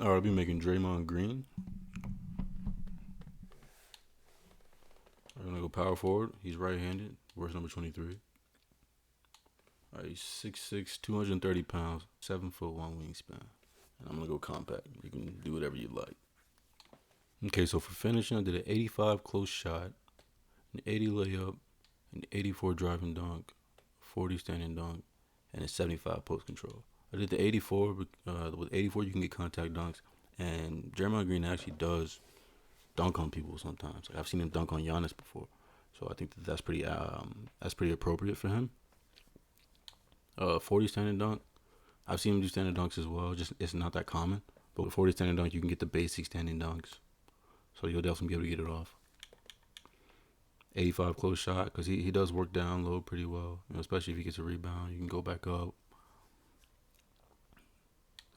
All right, I'll be making Draymond green. I'm gonna go power forward. He's right-handed. Where's number 23? All right, he's 6'6", 230 pounds, 7'1" wingspan. And I'm gonna go compact. You can do whatever you like. Okay, so for finishing, I did an 85 close shot, an 80 layup, an 84 driving dunk, 40 standing dunk, and a 75 post control. I did the 84. With 84, you can get contact dunks, and Draymond Green actually does dunk on people sometimes. Like I've seen him dunk on Giannis before, so I think that's pretty appropriate for him. 40 standing dunk. I've seen him do standing dunks as well. Just it's not that common. But with 40 standing dunk, you can get the basic standing dunks, so you'll definitely be able to get it off. 85 close shot because he does work down low pretty well. Especially if he gets a rebound, you can go back up.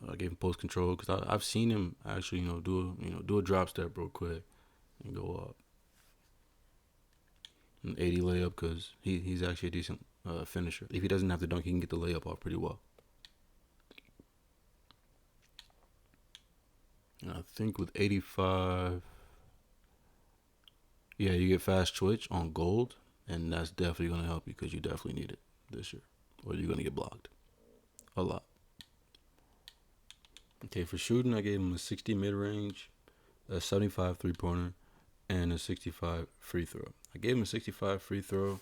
I gave him post control because I've seen him actually do a drop step real quick and go up. An 80 layup because he's actually a decent finisher. If he doesn't have to dunk, he can get the layup off pretty well. And I think with 85, yeah, you get fast twitch on gold, and that's definitely going to help you because you definitely need it this year, or you're going to get blocked a lot. Okay, for shooting, I gave him a 60 mid-range, a 75 three-pointer, and a 65 free throw. I gave him a 65 free throw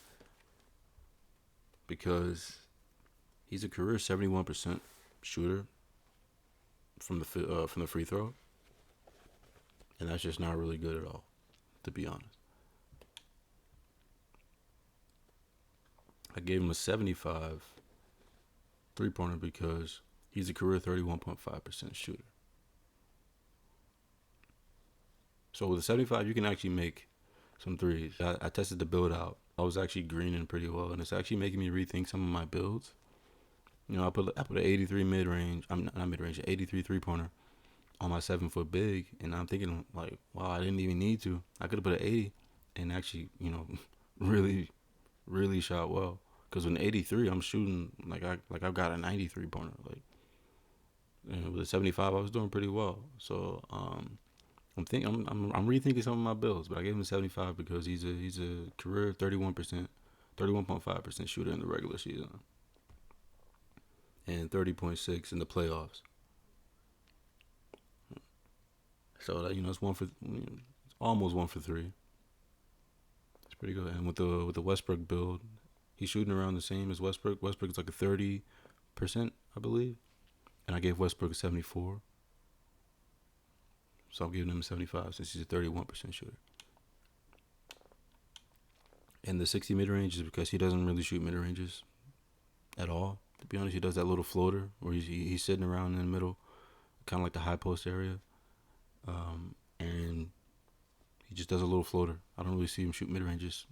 because he's a career 71% shooter from the free throw, and that's just not really good at all, to be honest. I gave him a 75 three-pointer because he's a career 31.5% shooter. So with a 75, you can actually make some threes. I tested the build out. I was actually greening pretty well, and it's actually making me rethink some of my builds. I put an 83 mid-range. I'm not mid-range, an 83 three-pointer on my 7-foot big, and I'm thinking like, wow, I didn't even need to. I could have put an 80 and actually, really, really shot well. Because with an 83, I'm shooting like I've got a 93 pointer. Like, and with a 75, I was doing pretty well. So I'm rethinking some of my builds, but I gave him a 75 because he's a career 31.5% shooter in the regular season, and 30.6 in the playoffs. So that, it's it's almost 1 for 3. It's pretty good. And with the Westbrook build, he's shooting around the same as Westbrook. Westbrook is like a 30%, I believe, and I gave Westbrook a 74. So I'm giving him a 75 since he's a 31% shooter. And the 60 mid-range is because he doesn't really shoot mid-ranges at all. To be honest, he does that little floater where he's sitting around in the middle, kind of like the high post area. And he just does a little floater. I don't really see him shoot mid-ranges.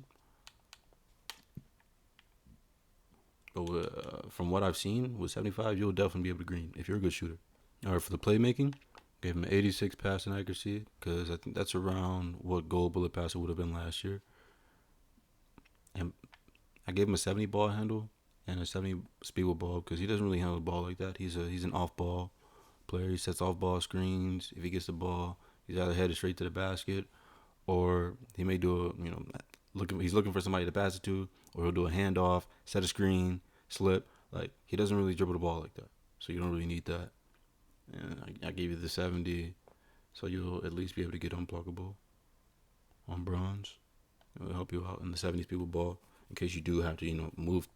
But from what I've seen, with 75, you'll definitely be able to green if you're a good shooter. All right, for the playmaking, gave him an 86 passing accuracy because I think that's around what gold bullet passer would have been last year. And I gave him a 70 ball handle and a 70 speed with ball because he doesn't really handle the ball like that. He's an off-ball player. He sets off-ball screens. If he gets the ball, he's either headed straight to the basket, or he may do he's looking for somebody to pass it to, or he'll do a handoff, set a screen, slip. Like, he doesn't really dribble the ball like that, so you don't really need that. And I gave you the 70, so you'll at least be able to get unblockable on bronze. It'll help you out in the 70 speed with ball in case you do have to, move,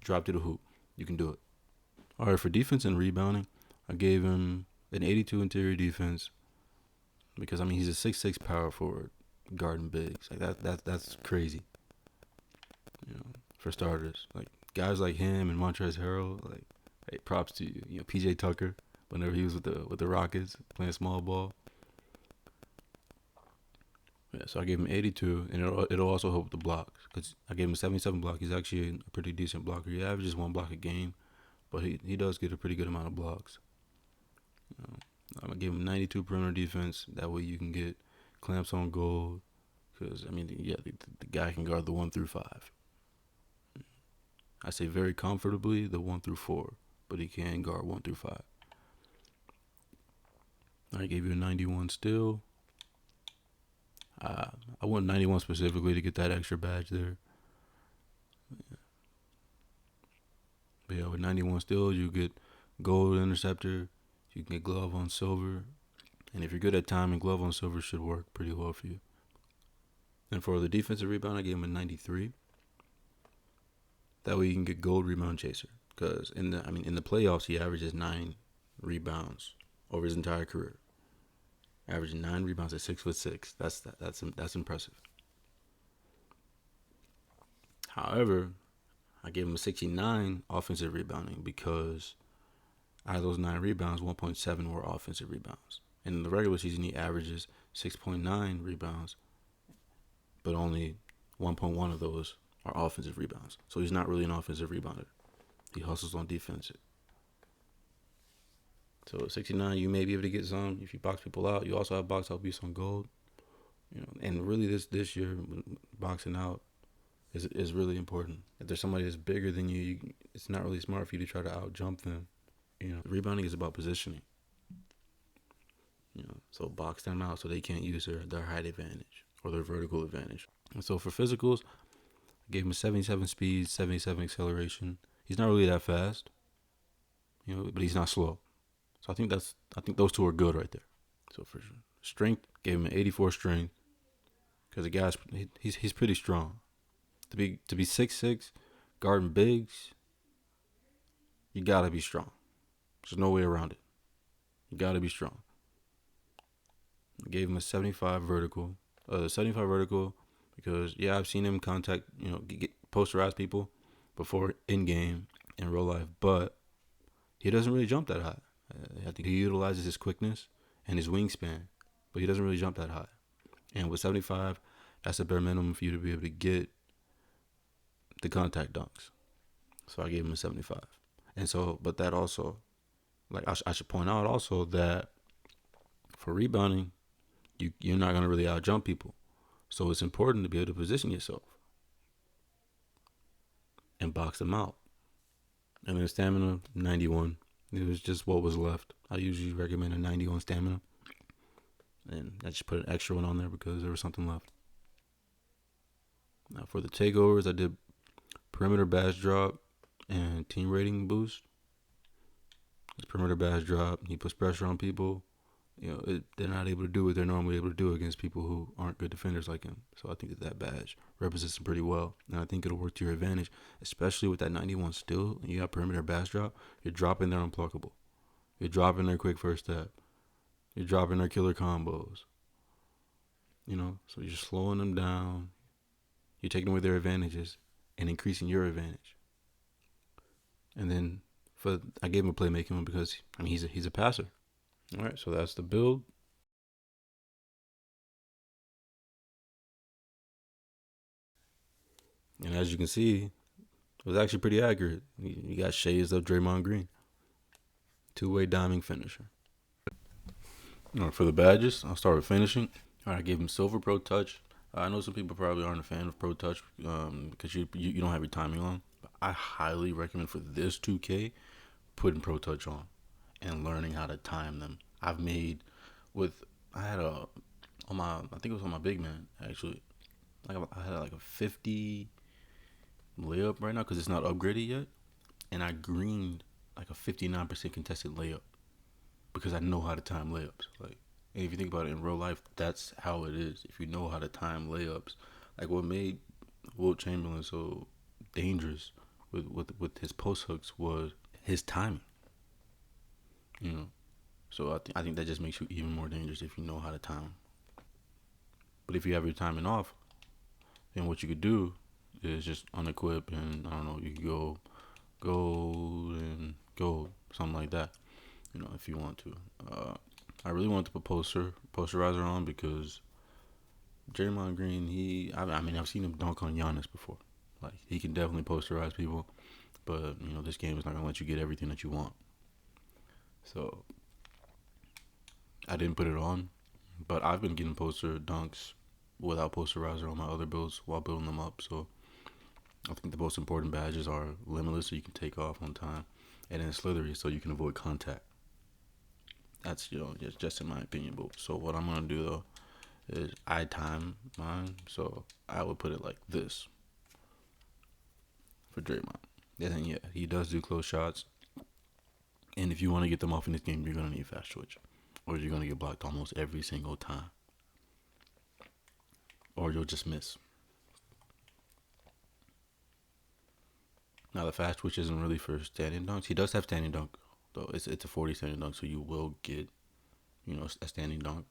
drop to the hoop. You can do it. All right, for defense and rebounding, I gave him an 82 interior defense because he's a 6'6" power forward guarding bigs. Like that's crazy. For starters, like guys like him and Montrezl Harrell, like, hey, props to you. PJ Tucker, whenever he was with the Rockets playing small ball. Yeah, so I gave him 82, and it'll also help with the blocks because I gave him a 77 block. He's actually a pretty decent blocker. He averages 1 block a game, but he does get a pretty good amount of blocks. I'm gonna give him 92 perimeter defense. That way you can get clamps on goal, because the guy can guard the 1 through 5. I say very comfortably the 1 through 4, but he can guard 1 through 5. I gave you a 91 still. I want 91 specifically to get that extra badge there. But yeah, with 91 still, you get gold interceptor. You can get glove on silver. And if you're good at timing, glove on silver should work pretty well for you. And for the defensive rebound, I gave him a 93. That way you can get gold rebound chaser. Because in the playoffs, he averages 9 rebounds over his entire career. Averaging 9 rebounds at 6'6". That's impressive. However, I gave him a 69 offensive rebounding because out of those 9 rebounds, 1.7 were offensive rebounds. And in the regular season, he averages 6.9 rebounds, but only 1.1 of those are offensive rebounds. So he's not really an offensive rebounder. He hustles on defense. So at 69, you may be able to get some if you box people out. You also have box out beats on gold. And really this year, boxing out is really important. If there's somebody that's bigger than you, it's not really smart for you to try to out jump them. Rebounding is about positioning. So box them out so they can't use their height advantage or their vertical advantage. And so for physicals, I gave him a 77 speed, 77 acceleration. He's not really that fast, but he's not slow. So I think those two are good right there. So for strength, gave him an 84 strength because the guy's he's pretty strong. To be 6'6", guarding bigs, you gotta be strong. There's no way around it. You gotta be strong. I gave him a 75 vertical. 75 vertical because I've seen him contact, get posterize people before in game in real life, but he doesn't really jump that high. I think he utilizes his quickness and his wingspan, but he doesn't really jump that high. And with 75, that's a bare minimum for you to be able to get the contact dunks. So I gave him a 75. And so, but that also, I should point out also that for rebounding, you're not going to really out jump people. So it's important to be able to position yourself and box them out. And then stamina, 91. It was just what was left. I usually recommend a 91 stamina. And I just put an extra one on there because there was something left. Now for the takeovers, I did perimeter badge drop and team rating boost. It's perimeter badge drop. He puts pressure on people. They're not able to do what they're normally able to do against people who aren't good defenders like him. So I think that badge represents him pretty well. And I think it'll work to your advantage, especially with that 91 still. And you got perimeter badge drop. You're dropping their unpluckable. You're dropping their quick first step. You're dropping their killer combos. So you're slowing them down. You're taking away their advantages and increasing your advantage. And then I gave him a playmaking one because he's a passer. All right, so that's the build. And as you can see, it was actually pretty accurate. You got shades of Draymond Green. 2-way diming finisher. All right, for the badges, I'll start with finishing. All right, I gave him Silver Pro Touch. I know some people probably aren't a fan of Pro Touch because you don't have your timing on. But I highly recommend for this 2K, putting Pro Touch on and learning how to time them. I think it was on my big man, actually. I had like a 50 layup right now because it's not upgraded yet. And I greened like a 59% contested layup because I know how to time layups. And if you think about it in real life, that's how it is. If you know how to time layups, like what made Wilt Chamberlain so dangerous with his post hooks was his timing. So I think that just makes you even more dangerous if you know how to time. But if you have your timing off, then what you could do is just unequip and you could go gold and gold, something like that. If you want to. I really want to put posterizer on because Draymond Green, I've seen him dunk on Giannis before. He can definitely posterize people, but this game is not gonna let you get everything that you want. So I didn't put it on, but I've been getting poster dunks without posterizer on my other builds while building them up. So I think the most important badges are Limitless, so you can take off on time, and then Slithery, so you can avoid contact. That's just in my opinion. But so what I'm gonna do though is I time mine, so I would put it like this for Draymond. And then yeah, he does do close shots, and if you want to get them off in this game, you're gonna need fast twitch, or you're gonna get blocked almost every single time, or you'll just miss. Now the fast twitch isn't really for standing dunks. He does have standing dunk though. It's a 40 standing dunk, so you will get a standing dunk,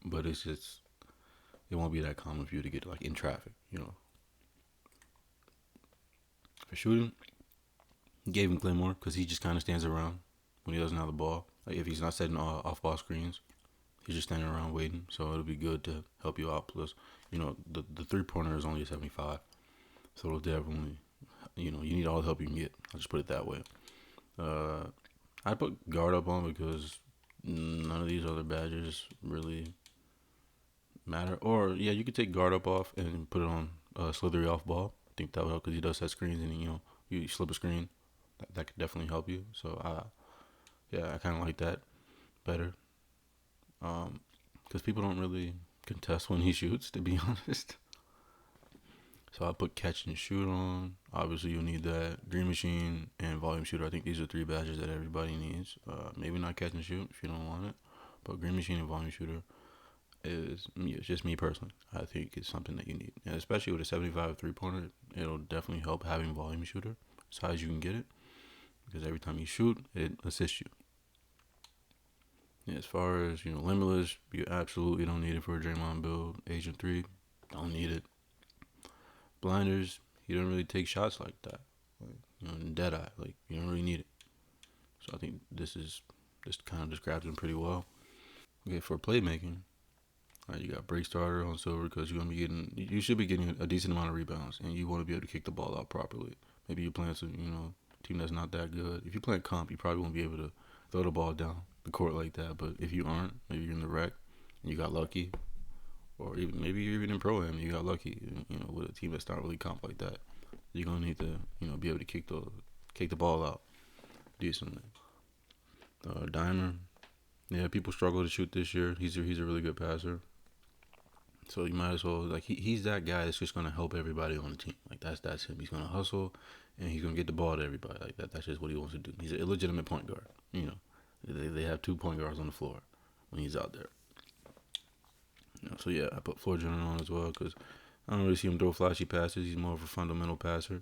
but it won't be that common for you to get like in traffic. For shooting, gave him Claymore because he just kind of stands around when he doesn't have the ball. Like if he's not setting off ball screens, he's just standing around waiting. So it'll be good to help you out. Plus, the 3-pointer is only a 75, so it'll definitely, you need all the help you can get. I'll just put it that way. I put guard up on because none of these other badges really matter. Or yeah, you could take guard up off and put it on slithery off ball. I think that would help because he does set screens, and you slip a screen. That could definitely help you. So I kind of like that better. Because people don't really contest when he shoots, to be honest. So I put catch and shoot on. Obviously, you'll need that. Green machine and volume shooter. I think these are 3 badges that everybody needs. Maybe not catch and shoot if you don't want it, but green machine and volume shooter is just me personally. I think it's something that you need, and especially with a 75 3-pointer, it'll definitely help having volume shooter as high as you can get it, because every time you shoot, it assists you. Yeah, as far as limitless, you absolutely don't need it for a Draymond build. Agent 3, don't need it. Blinders, he don't really take shots like that. In dead eye, like you don't really need it. So I think this kind of describes him pretty well. Okay, for playmaking, you got break starter on silver because you should be getting a decent amount of rebounds, and you want to be able to kick the ball out properly. Maybe you're playing some team that's not that good. If you're playing comp, you probably won't be able to throw the ball down the court like that. But if you aren't, maybe you're in the rec and you got lucky, or maybe you're even in pro am and you got lucky, with a team that's not really comp like that. You're gonna need to be able to kick the ball out decently. Dimer, yeah, people struggle to shoot this year. He's a really good passer. So you might as well he's that guy that's just gonna help everybody on the team. Like that's him. He's gonna hustle and he's gonna get the ball to everybody. Like that's just what he wants to do. He's an illegitimate point guard. They have 2 point guards on the floor when he's out there. So yeah, I put floor general on as well because I don't really see him throw flashy passes. He's more of a fundamental passer,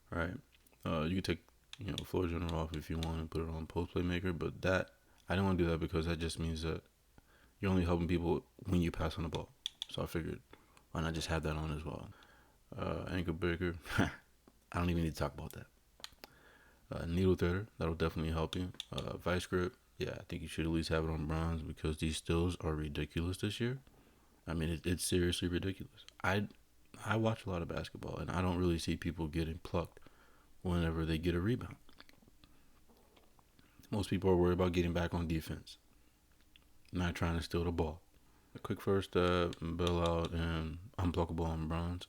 right? You could take floor general off if you want and put it on post playmaker, but that I don't want to do that because that just means that you're only helping people when you pass on the ball. So I figured, why not just have that on as well? Ankle breaker, I don't even need to talk about that. Needle threader, that'll definitely help you. Vice grip, yeah, I think you should at least have it on bronze because these stills are ridiculous this year. I mean, it's seriously ridiculous. I watch a lot of basketball, and I don't really see people getting plucked whenever they get a rebound. Most people are worried about getting back on defense, not trying to steal the ball. A quick first bail out and unblockable on bronze.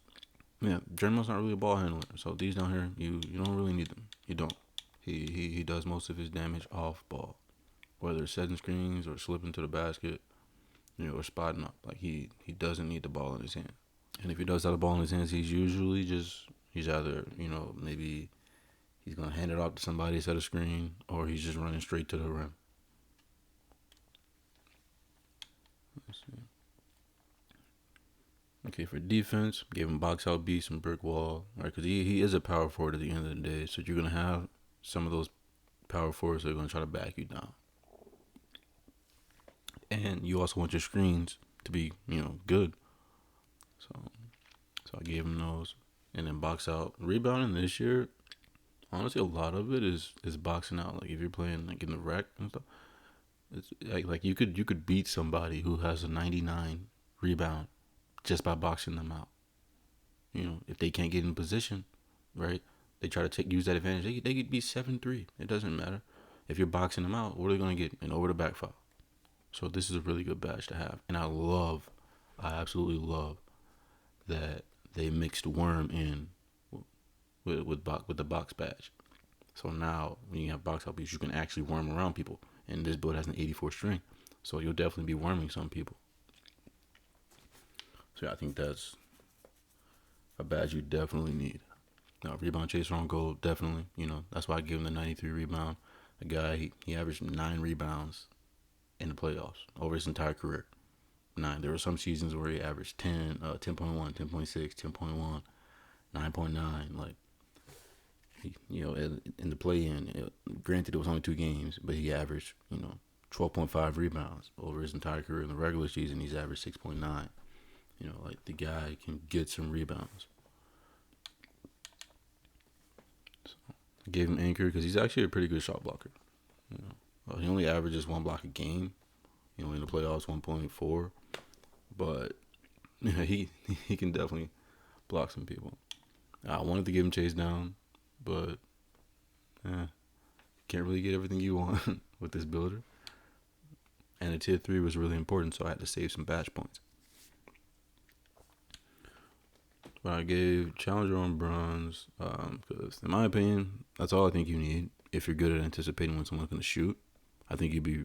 Yeah, Draymond's not really a ball handler, so these down here, you don't really need them. You don't. He does most of his damage off ball, whether it's setting screens or slipping to the basket, or spotting up. Like he doesn't need the ball in his hand. And if he does have the ball in his hands, he's either maybe he's gonna hand it off to somebody, set a screen, or he's just running straight to the rim. Let's see. Okay, for defense, gave him box out beats and brick wall, right? Because he is a power forward at the end of the day, so you're gonna have some of those power forwards that are gonna try to back you down, and you also want your screens to be good. So I gave him those, and then box out rebounding this year. Honestly, a lot of it is boxing out. Like if you're playing like in the rec and stuff, it's like you could beat somebody who has a 99 rebound just by boxing them out. If they can't get in position, right? They try to use that advantage. They could be 7-3. It doesn't matter. If you're boxing them out, what are they gonna get? An over the back foul. So this is a really good badge to have, and I absolutely love that they mixed worm in with the box badge. So now when you have box out beats, you can actually worm around people. and this build has an 84 strength, so you'll definitely be worming some people. So yeah, I think that's a badge you definitely need. Now, rebound chaser on gold, definitely. That's why I give him the 93 rebound. A guy, he averaged 9 rebounds in the playoffs over his entire career. 9. There were some seasons where he averaged 10, 10.1, 10.6, 10.1, 9.9. Like, in the play-in, granted it was only 2 games, but he averaged, 12.5 rebounds over his entire career. In the regular season, he's averaged 6.9. Like, the guy can get some rebounds. So, I gave him anchor because he's actually a pretty good shot blocker. He only averages 1 block a game. In the playoffs, 1.4. But he can definitely block some people. I wanted to give him chase down, but can't really get everything you want with this builder. And a tier 3 was really important, so I had to save some badge points. But I gave challenger on bronze because, in my opinion, that's all I think you need if you're good at anticipating when someone's going to shoot. I think you'd be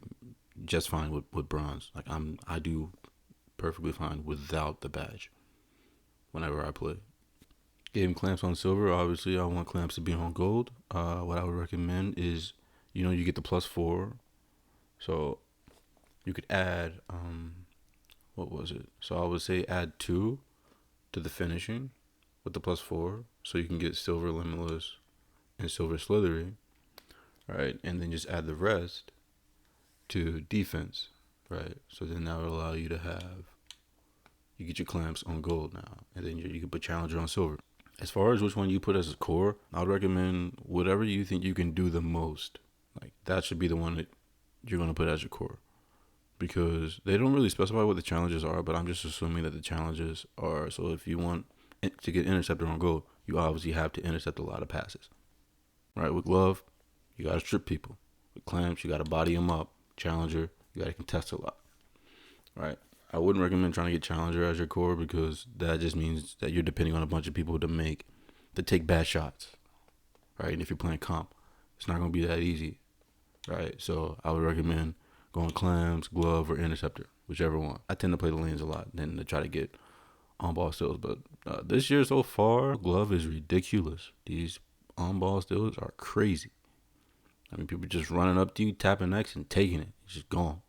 just fine with bronze. Like, I do perfectly fine without the badge whenever I play. Gave him clamps on silver. Obviously, I want clamps to be on gold. What I would recommend is, you get the +4. So you could add, what was it? So I would say add 2 to the finishing with the +4. So you can get silver limitless and silver slithery, right? And then just add the rest to defense, right? So then that would allow you to you get your clamps on gold now, and then you can put challenger on silver. As far as which one you put as a core, I would recommend whatever you think you can do the most. Like, that should be the one that you're going to put as your core, because they don't really specify what the challenges are, but I'm just assuming that the challenges are, so if you want to get interceptor on gold, you obviously have to intercept a lot of passes, right? With glove, you got to strip people. With clamps, you got to body them up. Challenger, you got to contest a lot, right? I wouldn't recommend trying to get challenger as your core, because that just means that you're depending on a bunch of people to take bad shots, right? And if you're playing comp, it's not going to be that easy, right? So I would recommend going clamps, glove, or interceptor, whichever one. I tend to play the lanes a lot than to try to get on-ball steals, but this year so far, glove is ridiculous. These on-ball steals are crazy. I mean, people just running up to you, tapping X and taking it. It's just gone.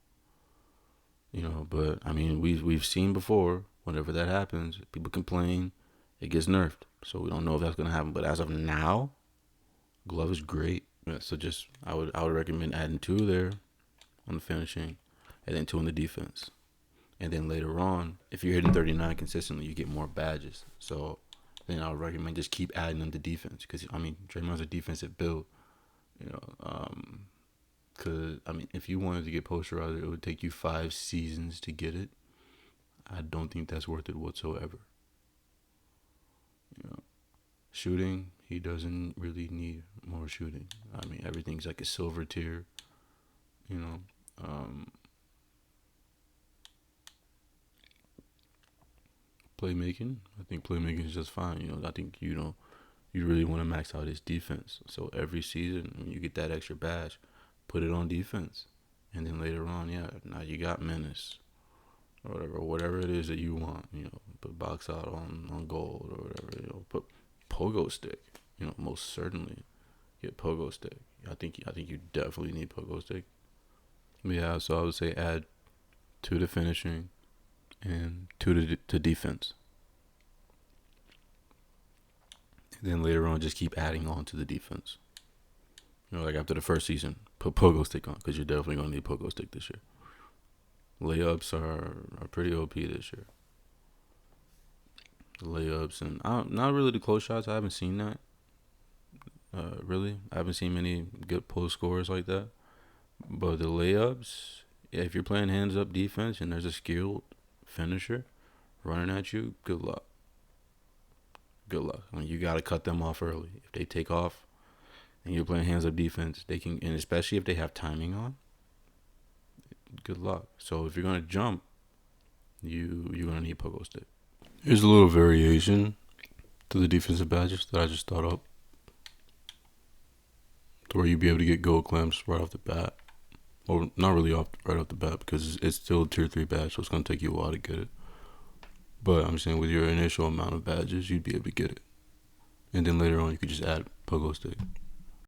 But I mean, we've seen before, whenever that happens, people complain, it gets nerfed. So we don't know if that's gonna happen. But as of now, glove is great. Yeah, so I would recommend adding 2 there on the finishing, and then 2 on the defense. And then later on, if you're hitting 39 consistently, you get more badges. So then I would recommend just keep adding them to defense, because I mean, DRAYMOND's a defensive build. Because, I mean, if you wanted to get posterizer, it would take you 5 seasons to get it. I don't think that's worth it whatsoever. Shooting, he doesn't really need more shooting. I mean, everything's like a silver tier. Playmaking, I think playmaking is just fine. I think, you really want to max out his defense. So every season, when you get that extra badge, put it on defense. And then later on, now you got menace or whatever it is that you want. Put box out on gold or whatever. Put pogo stick. Most certainly get pogo stick. I think you definitely need pogo stick. Yeah, so I would say add 2 to finishing and 2 to defense. And then later on, just keep adding on to the defense. Like after the first season, put pogo stick on, because you're definitely going to need pogo stick this year. Layups are pretty OP this year. The layups, and not really the close shots. I haven't seen that. Really, I haven't seen many good post scores like that. But the layups, if you're playing hands up defense and there's a skilled finisher running at you, good luck. Good luck. I mean, you got to cut them off early. If they take off and you're playing hands up defense, they can, and especially if they have timing on, good luck. So if you're going to jump, you're going to need pogo stick. Here's a little variation to the defensive badges that I just thought up, to where you'd be able to get gold clamps right off the bat. Or not really right off the bat, because it's still tier 3 badge, so it's gonna take you a while to get it. But I'm saying with your initial amount of badges, you'd be able to get it, and then later on you could just add pogo stick.